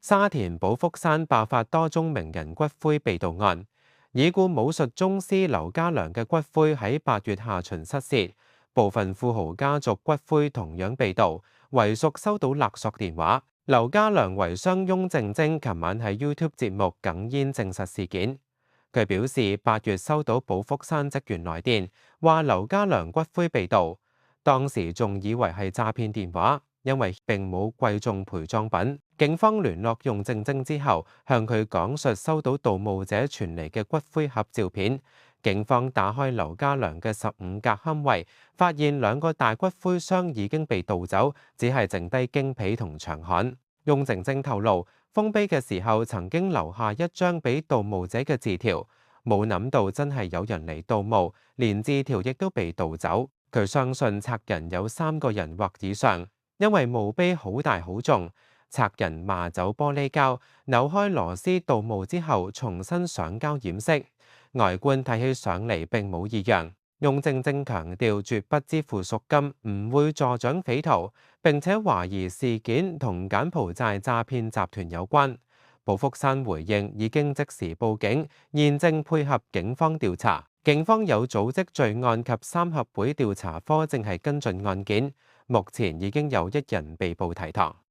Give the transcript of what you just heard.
沙田寶福山爆發多宗名人骨灰被盜案，已故武術宗師劉家良嘅骨灰喺8月下旬失竊，部分富豪家族骨灰同樣被盜，遺屬收到勒索電話。劉家良遺孀翁靜晶琴晚喺 YouTube 節目哽咽證實事件。佢表示8月收到寶福山職員來電，話劉家良骨灰被盜，當時仲以為係詐騙電話，因為並冇貴重陪葬品。警方聯絡翁靜晶之後，向佢講述收到盜墓者傳嚟嘅骨灰盒照片。警方打開劉家良嘅15格龕位，發現2個大骨灰箱已經被盜走，只係剩低經皮同長刊。翁靜晶透露，封碑嘅時候曾經留下一張俾盜墓者嘅字條，冇諗到真係有人嚟盜墓，連字條亦都被盜走。佢相信賊人有3個人或以上，因為墓碑好大好重，賊人罵走玻璃膠，扭開螺絲盜墓之後重新上膠掩飾，外觀睇起上嚟並冇異樣。翁靜晶強調絕不支付贖金，唔會助長匪徒，並且懷疑事件同柬埔寨詐騙集團有關。寶福山回應已經即時報警，現正配合警方調查。警方有組織罪案及三合會調查科正係跟進案件，目前已經有1人被捕提堂。